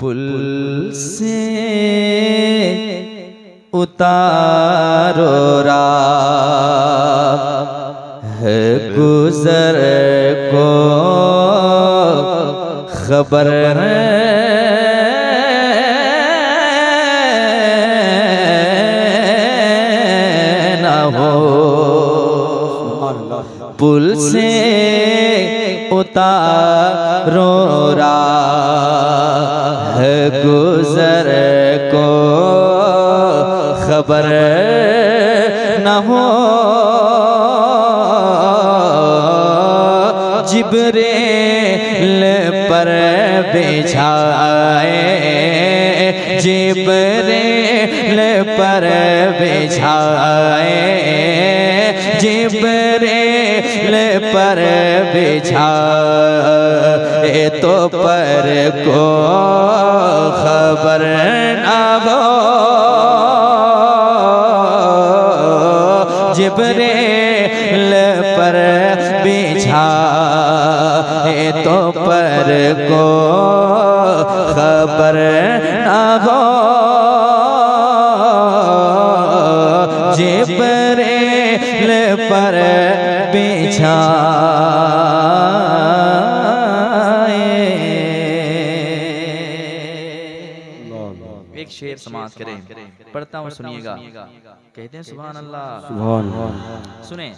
पुल से उतारो राह गुजर को खबर न हो। पुल से उतारो राह गुजर को खबर न हो। जिब्रील पर बिछाए, जिब्रील पर बिछाए, जिब्रील पर बिछाए तो पर को खबर न हो। जिब्रील पर बिछाए तो पर को खबर न हो। जिब्रील पर बिछाए। एक शेर समाज करें, पढ़ता हूँ सुनिएगा। कहते हैं सुभान अल्लाह। सुने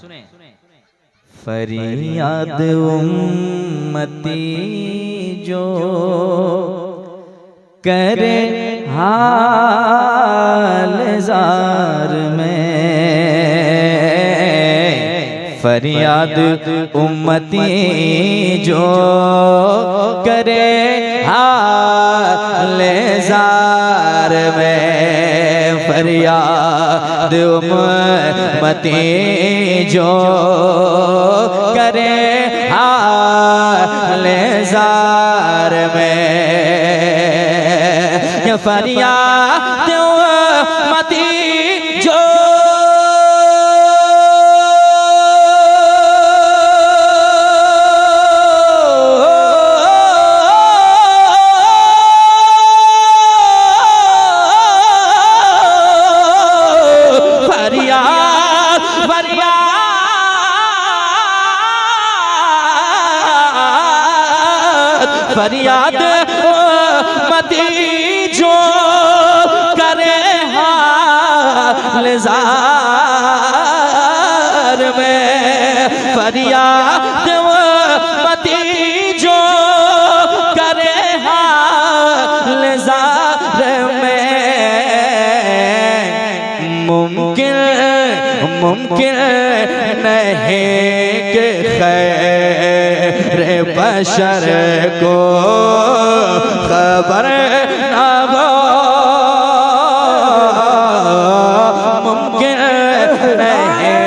फरियाद उम्मती जो करे हाल जार में, फरियाद उम्मती जो करे हाल जार में, फरियाद उम्मती जो करे हाल जार में। ये फरियाद उम्मती जो फरियाद उम्मती जो करे हाल जार में, फरियाद उम्मती जो करे हाल जार में। मुमकिन मुमकिन नहीं कि खैर बशर को खबर न हो। मुमकिन नहीं।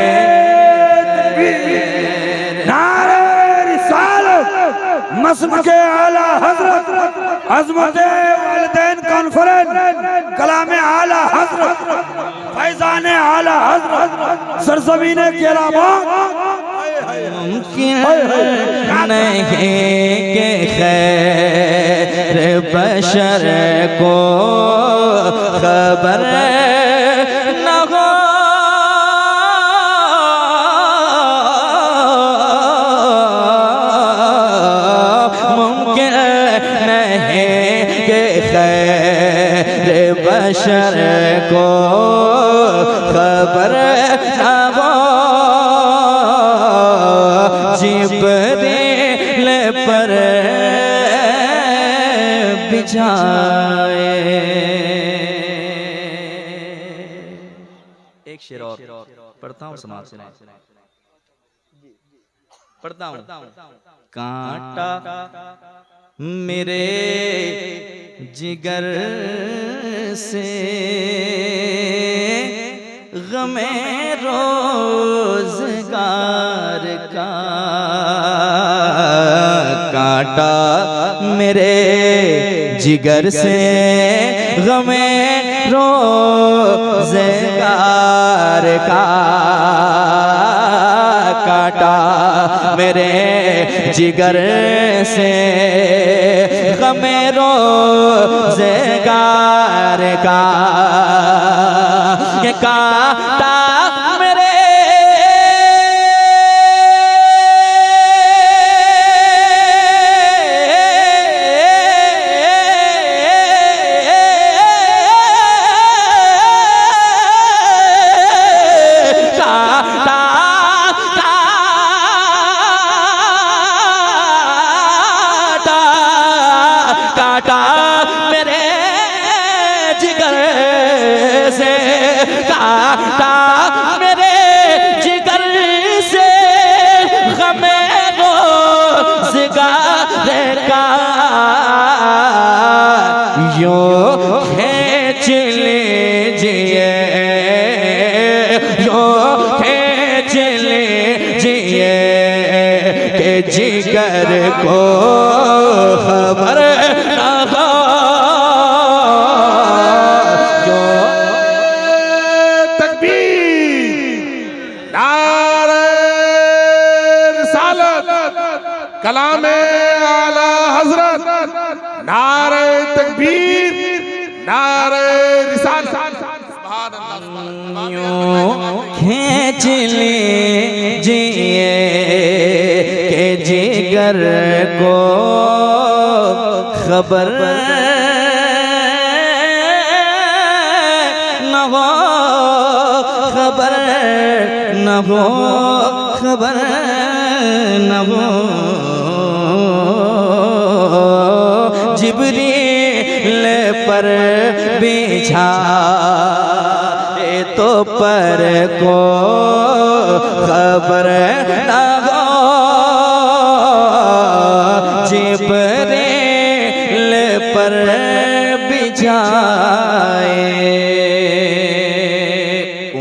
नारे रिसालत मसबके आला हजरत अज़मत वालिदैन कॉन्फ्रेंस कलाम आला हजरत फैजान आला हजरत सरजमीन केरामान। मुमकिन नहीं कि खैर बशर को खबर न हो। मुमकिन नहीं कि खैर बशर को खबर न हो। जिब्रील पर बिछाए। एक शेर और पढ़ता हूँ समाज से, पढ़ता हूँ। कांटा मेरे जिगर से गमे रोज़गार का, कांटा मेरे जिगर से गमे रोज़गार का, कांटा मेरे जिगर से गमे रोज़गार का ये काटा मेरे काटा मेरे जिगर से गमे रोज़गार का यूं खींच लीजिए यूं खींच लीजिए के जिगर को खबर न हो कलामे आला हजरत नारे तकबीर नारे रिसालत सुभान अल्लाह खींच लीजिए के जिगर को खबर न हो खबर न हो खबर न हो जिब्रील पर बिछा तो पर को खबर न हो जिब्रील पर बिछाए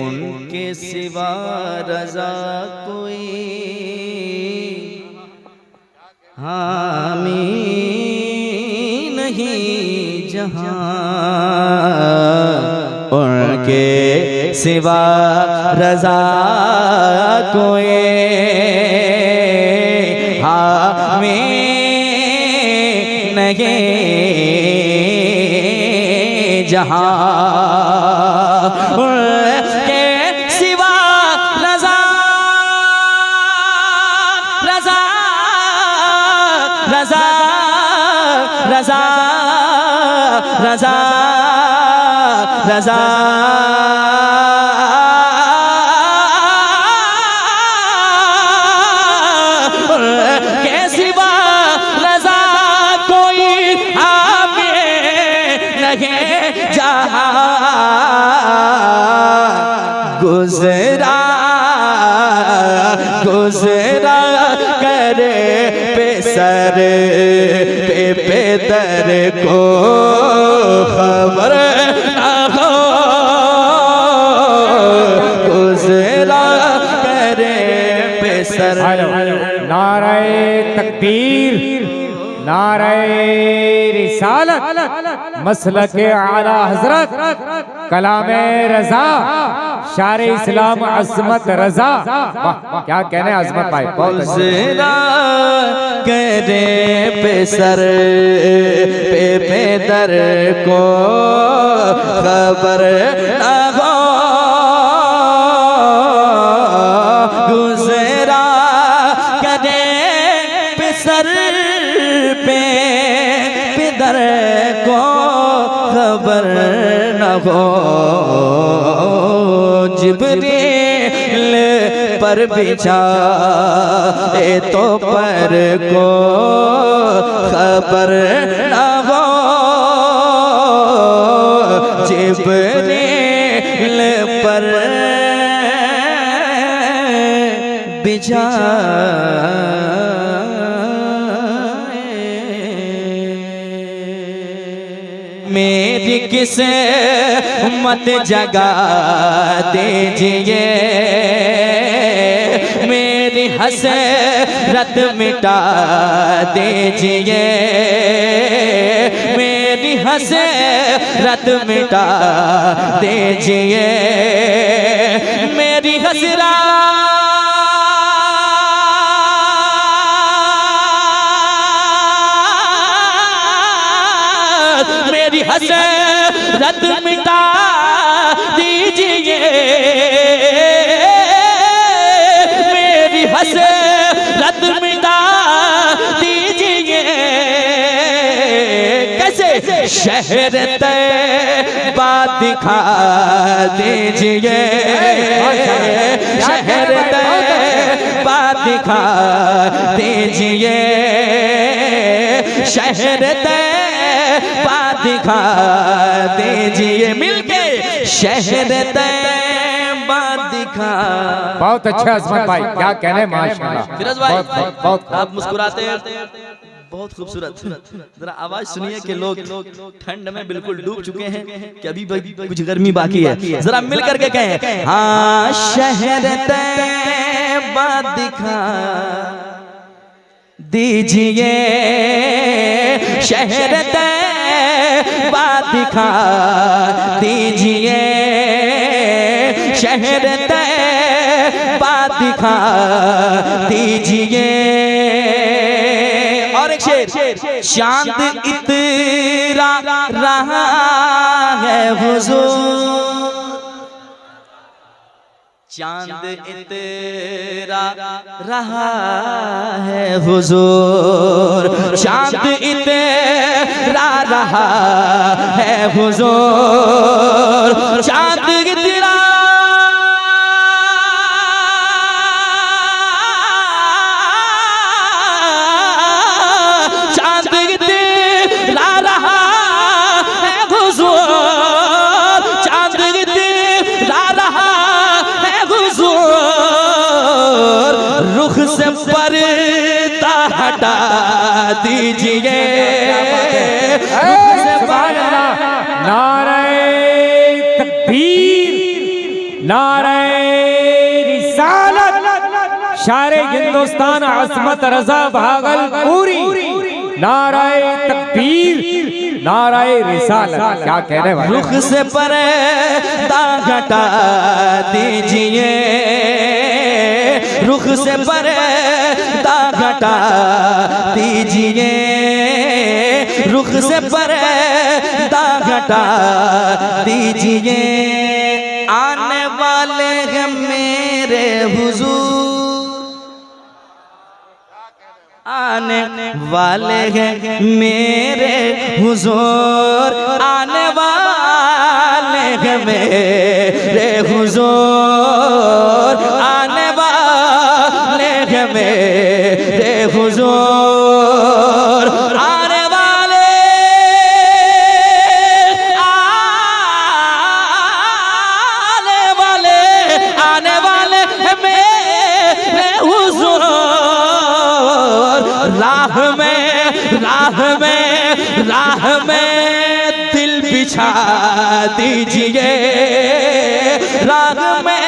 उनके सिवा रज़ा कोई हामी नहीं जहां उनके सिवा रज़ा कोई हामी नहीं जहां उनके सिवा रज़ा रज़ा रज़ा रज़ा रज़ा रज़ा के सिवा रज़ा कोई हमें नहीं जहां गुज़रा गुज़रा करे पे सर पे दर को खबर न हो गुज़रा करे पे सर नारे तकबीर नारे रिसालत मसलके आला हजरत कलामे रज़ा शार इस्लाम अज़मत रज़ा क्या कहने अज़मत भाई गुज़रा करे पे सर पे दर को खबर न हो गुज़रा करे पे सर पे दर को खबर न हो जिब्रील पर बिछा तो पर को खबर न हो जिब्रील पर बिछा मेरी किसे मत जगा दीजिए मेरी हसरत मिटा दीजिए मेरी हसरत मिटा दीजिए मेरी हसरत मेरी हसरत मिटा दीजिए, मेरी हसरत मिटा दीजिए। कैसे? शहर तैबा दिखा दीजिए, शहर तैबा दिखा दीजिए, शहर तैबा दिखा दीजिए। मिलके शहर तैबा दिखा। बहुत अच्छा अजमत भाई, क्या कहने माशाल्लाह। फिरोज भाई बहुत आप मुस्कुराते हैं, बहुत खूबसूरत। जरा आवाज सुनिए कि लोग ठंड में बिल्कुल डूब चुके हैं कि अभी कुछ गर्मी बाकी है। जरा मिल करके कहें, हाँ शहर तैबा दिखा दीजिए, शहर तैबा दिखा दीजिए, शहर तैबा दिखा दीजिए। और एक शेर, चांद इतरा रहा है हुजूर, चांद इतरा रहा है हुजूर, चांद इतरा रहा है हुजूर, चांद इतरा से पर्दा हटा दीजिए, नारे तकबीर, नारे रिसालत, शारे हिंदुस्तान अज़मत रज़ा भागलपुरी, नारे तकबीर, नारे रिसालत। क्या कह रहे हैं? रुख से पर्दा हटा दीजिए, रुख से पर्दा हटा दीजिए, रुख से पर्दा हटा दीजिए। आने वाले हैं मेरे हुजूर, आने वाले हैं मेरे हुजूर, आने वाले हैं मेरे हुजूर, आने मेरे हुजूर, आने वाले आने वाले आने वाले मेरे हुजूर। राह में दिल बिछा दीजिए, राह में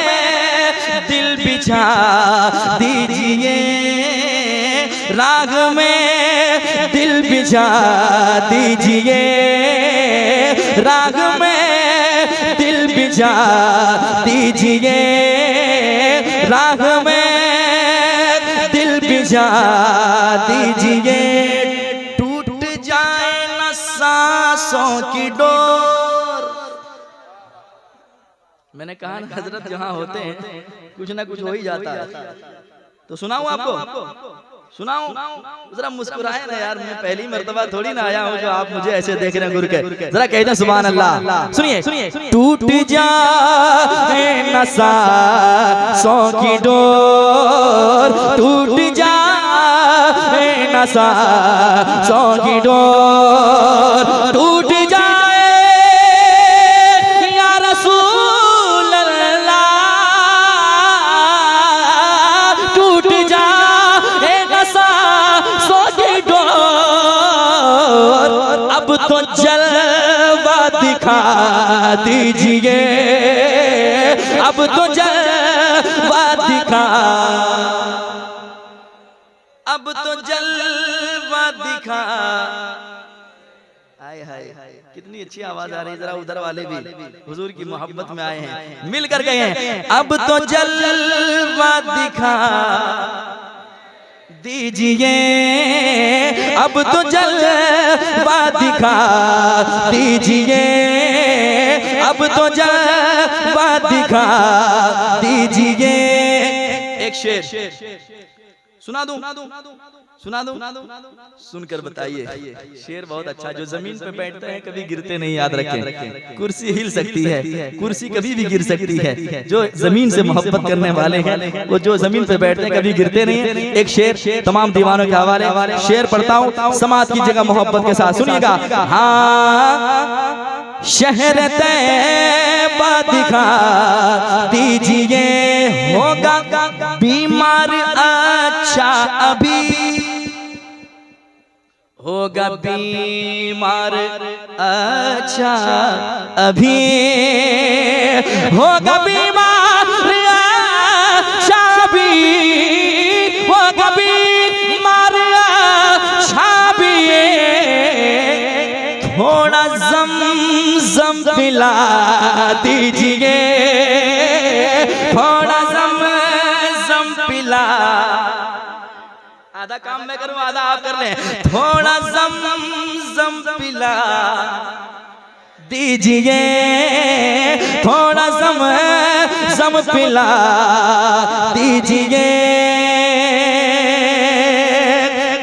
दिल बिछा दीजिए, राग में दिल बिछा दीजिए, राग में दिल बिछा दीजिए, राग में दिल बिछा दीजिए। टूट जाए न सांसों की डोर। मैंने कहा ना हजरत जहाँ होते हैं कुछ ना कुछ हो ही जाता है। तो सुनाऊं आपको, सुनाऊं? जरा मुस्कुराए ना यार, मैं पहली मर्तबा थोड़ी ना आया हूँ जो आप मुझे ऐसे देख रहे हैं गुरु के। जरा कहते हैं सुभान अल्लाह। सुनिए, टूट जाए न सांसों की डोर, टूट जाए न सांसों की डोर, टूट जाए या रसूल अल्लाह, टूट जाए न सांसों की डोर। अब तो जलवा दिखा दीजिए, अब तो जलवा दिखा, अब तो जलवा दिखा। हाय हाय कितनी अच्छी आवाज आ रही है। जरा उधर वाले भी हुजूर की मोहब्बत में आए हैं, मिलकर गए हैं। अब तो जलवा दिखा, दीजिए अब तो जलवा दिखा दीजिए, अब तो जलवा दिखा दीजिए। एक शेर सुना दूं, सुना दूं, सुनकर बताइए। शेर बहुत अच्छा, जो जमीन पे बैठते हैं कभी गिरते नहीं, याद रखें। कुर्सी हिल सकती है, कुर्सी कभी भी गिर सकती है। जो जमीन से मोहब्बत करने वाले हैं वो जो जमीन पे बैठते हैं कभी गिरते नहीं है। एक शेर तमाम दीवानों के हवाले शेर पढ़ता हूँ, समाज की जगह मोहब्बत के साथ सुनिएगा। हाँ शहर तैयबा दिखा दीजिए, होगा बीमार अच्छा अभी, होगा बीमार अच्छा अभी, होगा बीमार अच्छा अभी, होगा बीमार अच्छा अभी। थोड़ा ज़म पिला दीजिए, थोड़ा ज़म पिला। आधा काम मैं करूं आधा आप कर लें। थोड़ा ज़म पिला दीजिए, थोड़ा ज़म पिला दीजिए।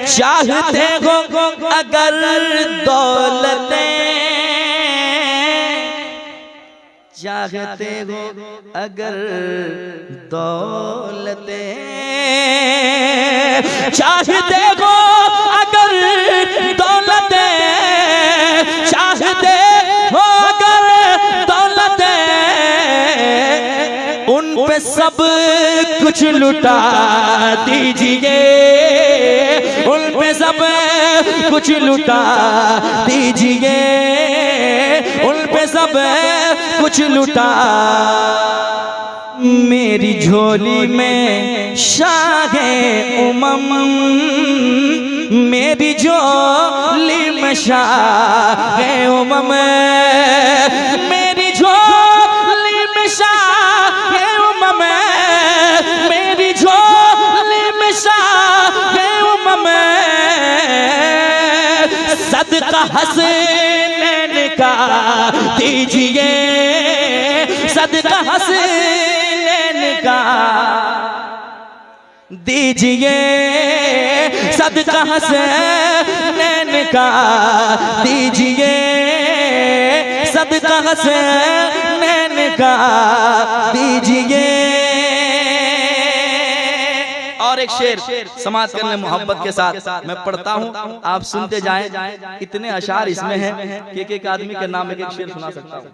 चाहते हो अगर दौलतें, चाहते हो अगर दौलतें, चाहते हो अगर दौलतें, चाहते हो अगर दौलतें, उन पे सब कुछ लुटा दीजिए, उन पे सब कुछ लुटा दीजिए, उन पे सब कुछ लुटा। मेरी झोली में शाहे उमम, मेरी झोली में शाहे उमम, मेरी झोली में शाहे उमम, मेरी झोली में शाहे उमम। सदका हसनैन का दीजिए, सदका हसनैन का दीजिए, सदका हसनैन का दीजिए, सदका हसनैन का दीजिए। और एक शेर समाज करने मोहब्बत के साथ मैं पढ़ता हूँ, आप सुनते जाएं। इतने अशार इसमें हैं कि एक आदमी के नाम एक शेर सुना सकता हूँ।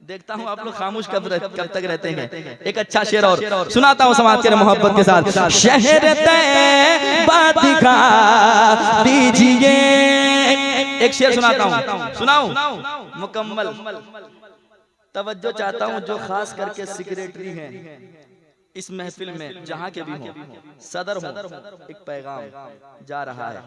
देखता हूँ आप लोग खामोश कब तक रहते हैं। एक अच्छा शेर और सुनाता हूँ समाज के मोहब्बत के साथ। शहर तैयबा दिखा दीजिए। एक शेर सुनाता हूँ, सुनाऊं मुकम्मल। तवज्जो चाहता हूँ जो खास करके सेक्रेटरी हैं इस महफिल में, जहाँ के भी हों, सदर हों, एक पैगाम जा रहा है।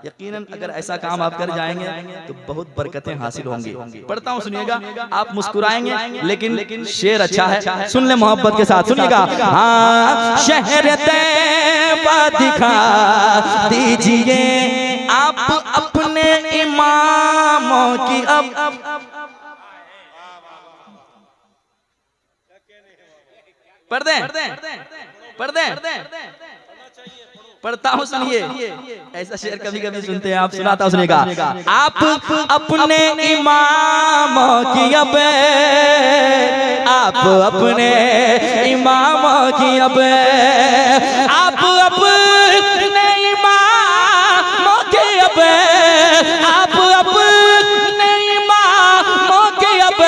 यकीनन अगर ऐसा काम आप कर जाएंगे तो बहुत बरकतें हासिल होंगी। पढ़ता हूँ सुनिएगा, आप मुस्कुराएंगे लेकिन शेर अच्छा है, सुन ले मोहब्बत के साथ सुनिएगा। हाँ शहर तैयबा दिखा दीजिए, आप अपने इमामों की अब पढ़ दें पढ़ता हूँ सुनिए। ऐसा शेर कभी कभी सुनते हैं आप, सुनाता हूँ सुनिएगा। आप अपने इमामों की अब, आप अपने इमामों की अब, आप अपने इमामों की अब, आप अपने इमामों की अब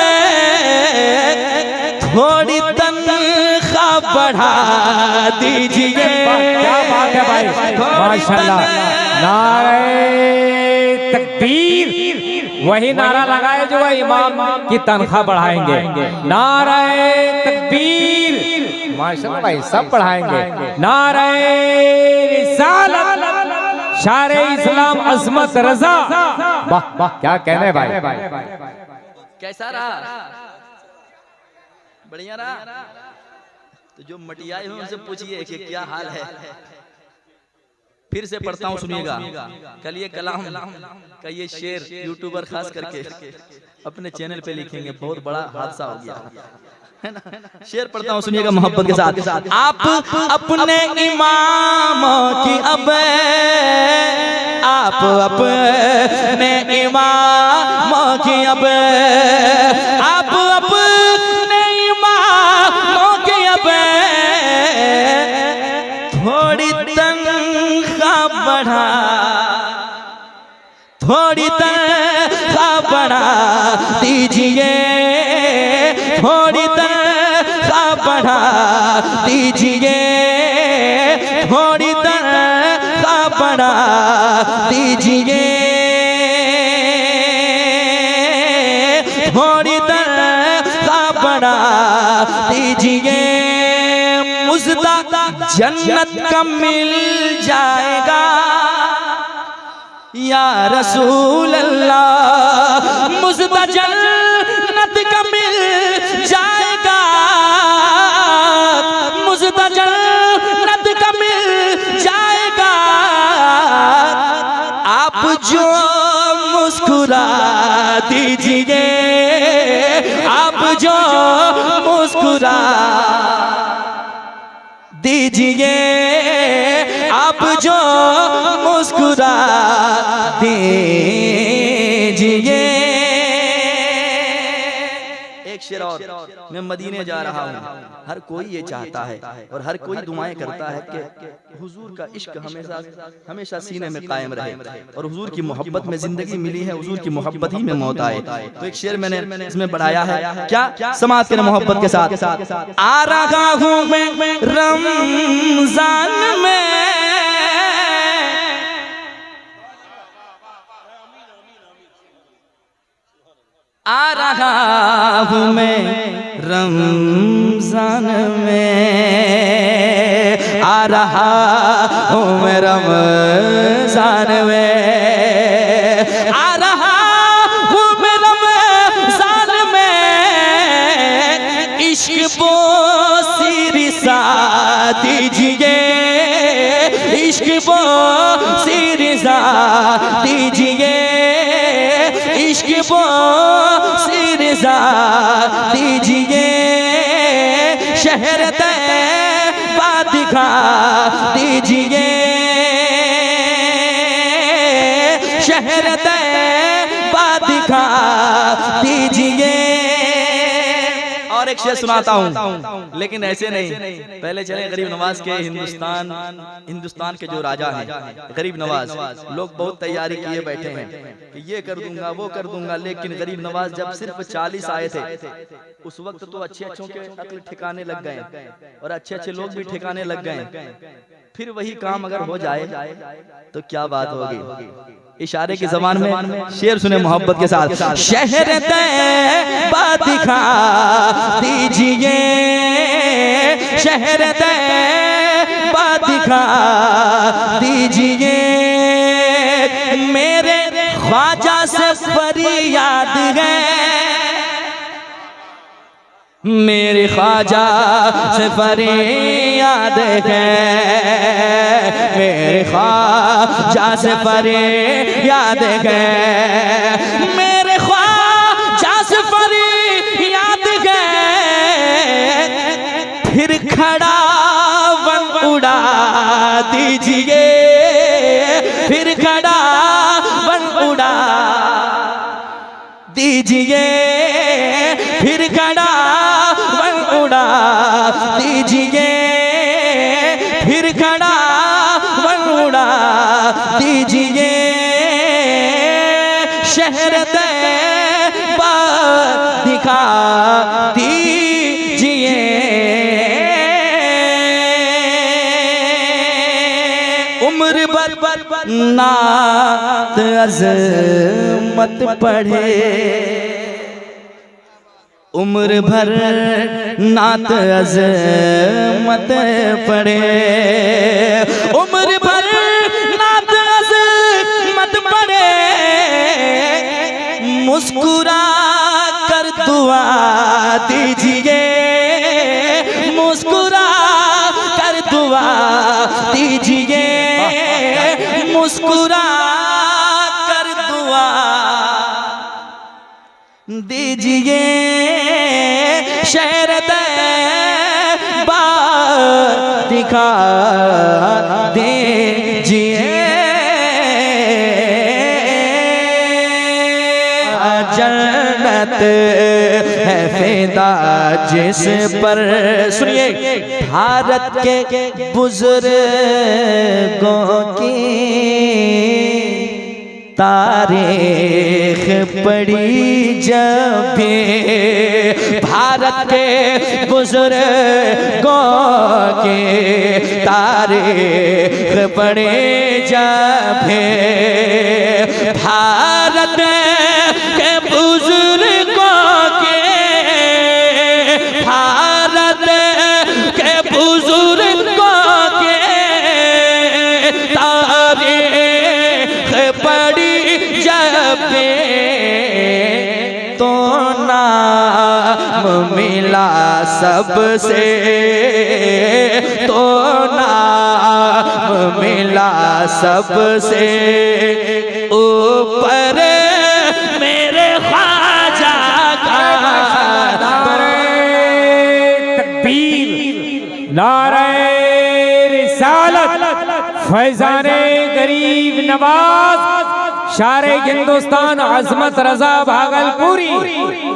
थोड़ी तनख्वाह बढ़ा दीजिए। क्या बात है भाई, माशाल्लाह। नारे तकबीर, वही नारा लगाए जो इमाम की तनख्वाह बढ़ाएंगे। नारे तकबीर, माशाल्लाह भाई सब बढ़ाएंगे। नारे रिसालत, शारे इस्लाम अजमत रजा, वाह वाह क्या कहने भाई। कैसा रहा? बढ़िया रहा? तो जो मटियाए हुए उनसे पूछिए कि क्या हाल है। फिर से पढ़ता हूँ, सुनिएगा। कल ये कलाम का ये शेर यूट्यूबर खास करके अपने चैनल पे लिखेंगे, बहुत बड़ा हादसा हो गया है ना। शेर पढ़ता हूँ, सुनिएगा मोहब्बत के साथ। आप अपने इमाम की अब, आप अपने इमाम की अब, आप अपने इमाम की अब थोड़ी तनख्वाह बढ़ा, थोड़ी तनख्वाह बढ़ा दीजिए, थोड़ी तनख्वाह बढ़ा दीजिए, थोड़ी तनख्वाह बढ़ा दीजिए, थोड़ी तनख्वाह बढ़ा दीजिए। मुझदा जन्नत का मिल जाएगा या रसूल अल्लाह, मुझदा जन्नत का मिल जाएगा, मुझदा जन्नत का मिल जाएगा। आप जो मुस्कुरा दीजिए, आप जो मुस्कुरा दीजिए, आप जो मुस्कुरा दीजिए। एक शेर और, मैं मदीने जा रहा हूँ, हर कोई ये चाहता है और हर कोई दुआएं करता है कि हुजूर का इश्क हमेशा हमेशा सीने में कायम रहे और हुजूर की मोहब्बत में जिंदगी मिली है, हुजूर की मोहब्बत ही में मौत आए। तो एक शेर मैंने इसमें बढ़ाया है, क्या समाज के मोहब्बत के साथ। आ रहा हूँ मैं रमजान में, आ रहा हूँ मैं रमजान में, आ रहा हूँ मैं रमजान में, आ रहा हूँ मैं रमजान में। इश्क बोसी रिसा दीजिए, इश्क बोसी रिसा दीजिए, इश्क बोसी रिसा दीजिए। शहर तैबा दिखा दीजिए, शहर तैबा दिखा दीजिए। और एक शेर सुनाता हूँ, लेकिन ऐसे नहीं, पहले चले गरीब नवाज के। हिंदुस्तान के जो राजा हैं गरीब नवाज, लोग बहुत तैयारी किए बैठे हैं कि ये कर दूंगा वो कर दूंगा, लेकिन गरीब नवाज जब सिर्फ 40 आए थे उस वक्त तो अच्छे अच्छों के अक्ल ठिकाने लग गए और अच्छे अच्छे लोग भी ठिकाने लग गए। फिर वही काम अगर हो जाए तो क्या बात होगी। इशारे की ज़बान में शेर सुने मोहब्बत के साथ। शहर तैबा दिखा दीजिए, शहर तैबा दिखा दीजिए। मेरे ख्वाजा से फरियाद है, मेरे ख्वाजा से फरियाद है, मेरे ख्वाजा से फरियाद है, मेरे ख्वाजा से फरियाद है। फिर खड़ा वन उड़ा दीजिए, फिर खड़ा वन उड़ा दीजिए, फिर खड़ा वन उड़ा दीजिए, फिर खड़ा वन उड़ा दीजिए। शहर तैबा दिखा दीजिए। उम्र भर नात अज़मत पढ़े, उम्र भर नात अज़मत पढ़े, उम्र भर नात अज़मत पढ़े। मुस्कुरा कर दुआ दीजिए, मुस्कुरा कर दुआ दीजिए, दीजिए शहर तैबा दिखा दीजिए, जन्नत है फिदा जिस पर, सुनिए, भारत के बुजुर्गों की तारीख पढ़ी जब भी, भारत के बुजुर्गों की तारीख पढ़ी जब भी, भारत के बुजुर्गों के, भारत के बुजुर्गों के तारीख पढ़ी जब तो नाम मिला सबसे, तो नाम मिला सबसे ऊपर मेरे ख्वाजा का। तकबीर, नारे रिसालत, फैजाने गरीब नवाज, शारे हिंदुस्तान अजमत रजा भागलपुरी,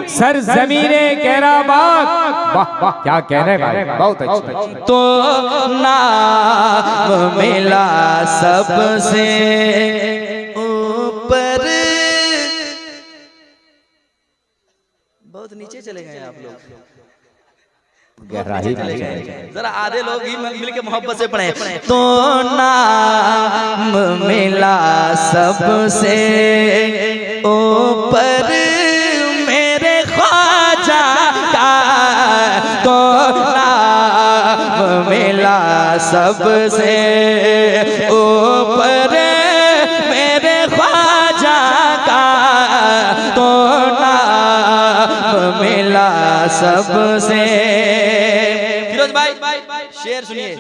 सर जमीने कैराबाद। वाह वाह, क्या कह रहे भाई, बहुत अच्छा। तो नाम मिला सबसे ऊपर, बहुत नीचे चले गए आप लोग, गहराई चले गए। जरा आधे लोग ही मिल के मोहब्बत से पढ़े। तो नाम मिला सबसे ऊपर मेरे ख्वाजा का, तो नाम मिला सबसे ऊपर मेरे ख्वाजा का, तो नाम मिला सबसे। फिरोज भाई शेर सुनिए,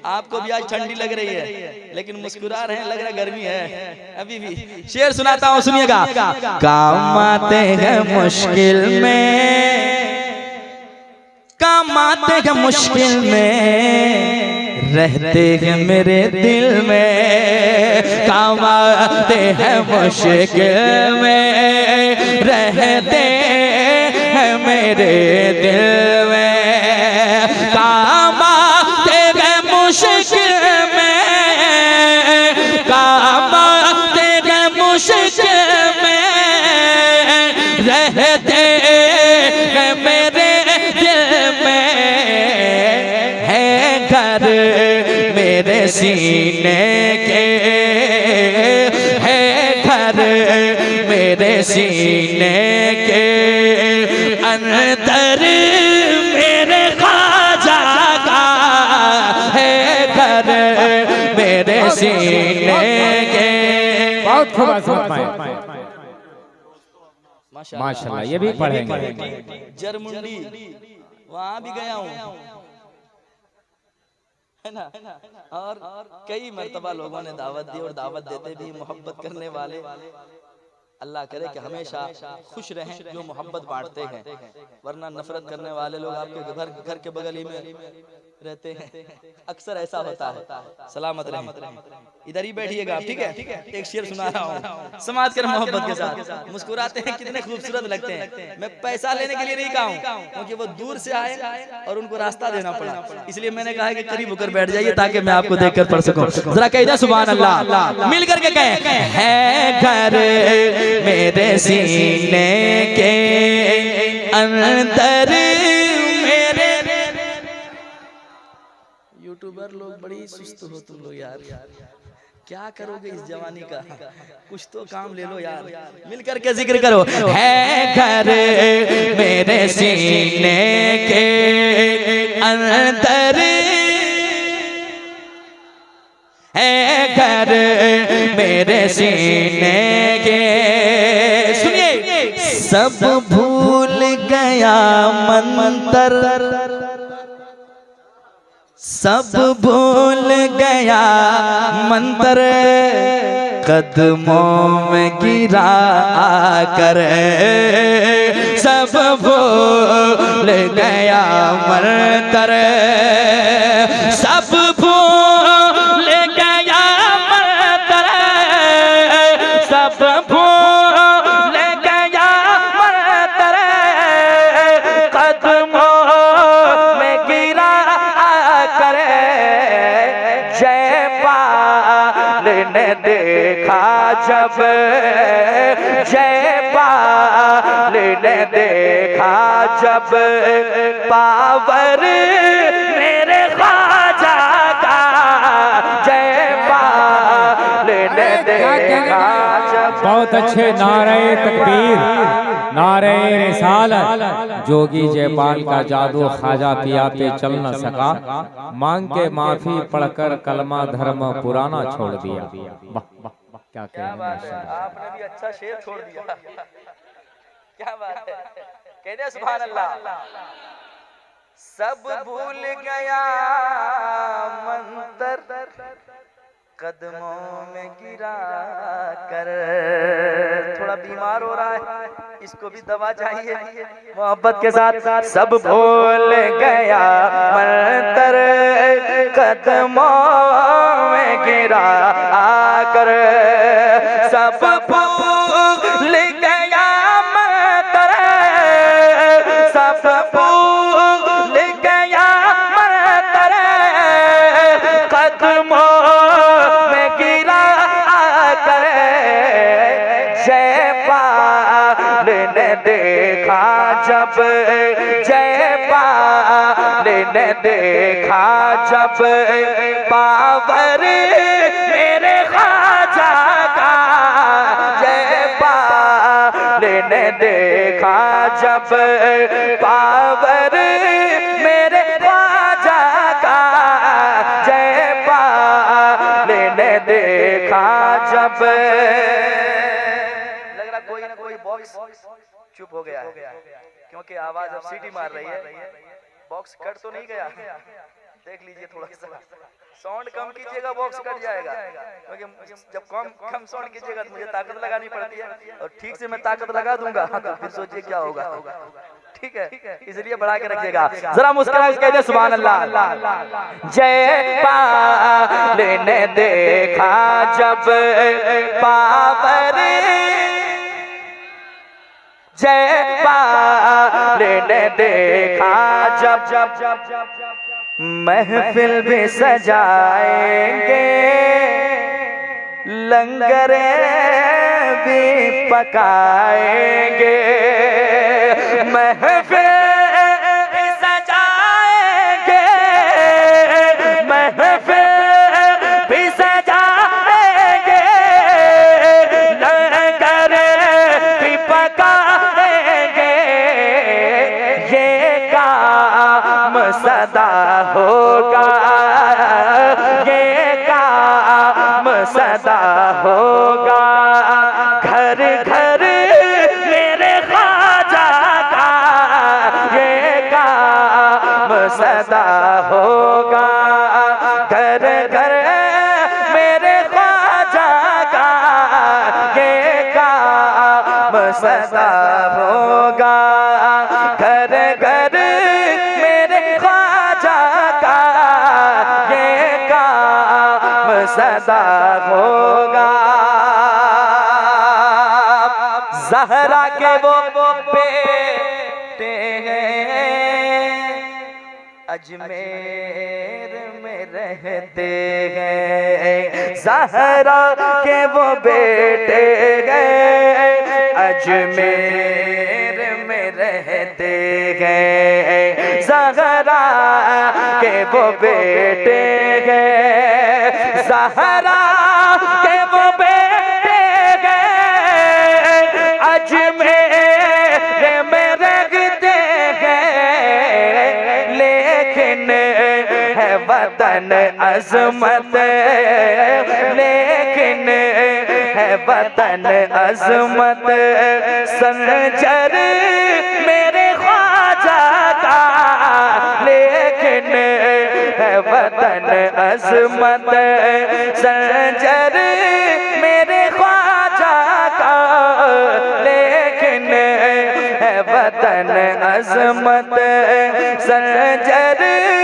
आपको भी आज ठंडी लग रही है लेकिन मुस्कुरा रहे हैं, लग रहा गर्मी है अभी भी। शेर सुनाता हूँ, सुनिएगा। काम आते हैं मुश्किल में, काम आते हैं मुश्किल में, रहते हैं मेरे दिल में, काम आते हैं मुश्किल में, रहते हैं मेरे दिल में, काम आते हैं मुश्किल में, काम आते हैं मुश्किल में, रहते हैं मेरे दिल में, है घर मेरे सीने के, है घर मेरे सीने के अंदर मेरे ख्वाजा का, है घर मेरे सीने के। बहुत खूब माशाल्लाह, ये भी पढ़ेंगे। जरमुंडी वहां भी गया हूँ, है ना, और कई मर्तबा लोगों ने दावत दी, और दावत देते भी मोहब्बत करने वाले अल्लाह करे कि हमेशा खुश रहें जो मोहब्बत बांटते हैं, वरना नफरत करने वाले लोग आपके घर के बगल ही में रहते हैं, अक्सर ऐसा होता है। सलामत रहें, इधर ही बैठिएगा आप, ठीक है। एक शेर सुना रहा हूँ, समाज के मोहब्बत के साथ मुस्कुराते हैं, कितने खूबसूरत लगते हैं। मैं पैसा लेने के लिए नहीं कहा हूँ, क्योंकि वो दूर से आए और उनको रास्ता देना पड़ा, इसलिए मैंने कहा कि करीब होकर बैठ जाइए ताकि मैं आपको देखकर पढ़ सकूं। जरा कहिए सुभान अल्लाह, मिल करके कहें, है घर मेरे सीने के अंदर मेरे। यूट्यूबर लोग बड़ी सुस्त हो तुम लोग यार, क्या करोगे इस जवानी का, कुछ तो काम ले लो यार, मिल करके जिक्र करो। है घर मेरे सीने के अंदर, है घर मेरे सीने के। सुनिए, सब भूल गया मंतर, सब भूल गया मंतर, कदमों में गिरा आकर सब भूल गया मरतर, सब भूल गया मरतर, सब भूल गया मरतर, कदमों में गिरा करे जयपाल ने देखा जब, जयपाल ने देखा जब पावर मेरे ख्वाजा का, जयपाल ने देखा जब। बहुत अच्छे। नारे तकबीर, नारे रिसालत। जोगी जयपाल का जादू ख्वाजा पिया पे चल न सका, मांग के माफी पढ़कर कलमा धर्म पुराना छोड़ दिया। वाह वाह, क्या कहें। आपने भी अच्छा शेर छोड़ दिया, क्या बात है, कहते सुभान अल्लाह। सब भूल गया मंतर, कदमों में गिरा कर। थोड़ा बीमार हो रहा है, इसको भी दवा चाहिए मोहब्बत के साथ। सब भूल गया मंतर, कदमों में गिरा कर, सब भूल गया मंतर, सब भूल गया मंतर, कदमों में गिरा कर जयपाल ने देखा जब, जयपाल ने देखा जब पावर मेरे ख्वाजा का, जयपाल ने देखा जब पावर मेरे ख्वाजा का, जयपाल ने देखा जब। लग रहा कोई ना कोई बॉक्स चुप हो गया है, क्योंकि आवाज अब सीटी मार रही है। बॉक्स कट तो नहीं गया, देख लीजिए थोड़ा सा साउंड कम कीजिएगा, बॉक्स कट जाएगा। क्योंकि जब कम साउंड कीजिएगा तो मुझे ताकत लगानी पड़ती है, और ठीक से मैं ताकत लगा दूंगा तो फिर सोचिए क्या होगा। ठीक है, इसलिए बढ़ा के रखिएगा। जरा मुस्कुरा के कहते सुभान अल्लाह। जयपाल ने देखा जब पावर, जयपाल ने देखा जब महफिल भी सजाएंगे, लंगर भी पकाएंगे, महफिल भी सजाएंगे, महफिल भी सजाएंगे, लंगर भी पकाएंगे, ये काम सदा होगा, ये काम सदा होगा, घर घर मेरे ख्वाजा का, ये काम सदा होगा, घर घर मेरे ख्वाजा का, ये काम सदा होगा, घर घर मेरे ख्वाजा का, ये काम सदा होगा। ज़हरा के वो बेटे हैं, अजमेर में रहते हैं, ज़हरा के वो बेटे हैं, अजमेर में रहते हैं, ज़हरा के वो बेटे हैं, ज़हरा के वो बेटे हैं, अजमेर में रहते हैं, लेकिन है वतन अज़मत, लेकिन है वतन अज़मत, संजर मेरे ख्वाजा का, लेकिन है वतन अज़मत, संजर मेरे ख्वाजा का, लेकिन है वतन अजमत सरजर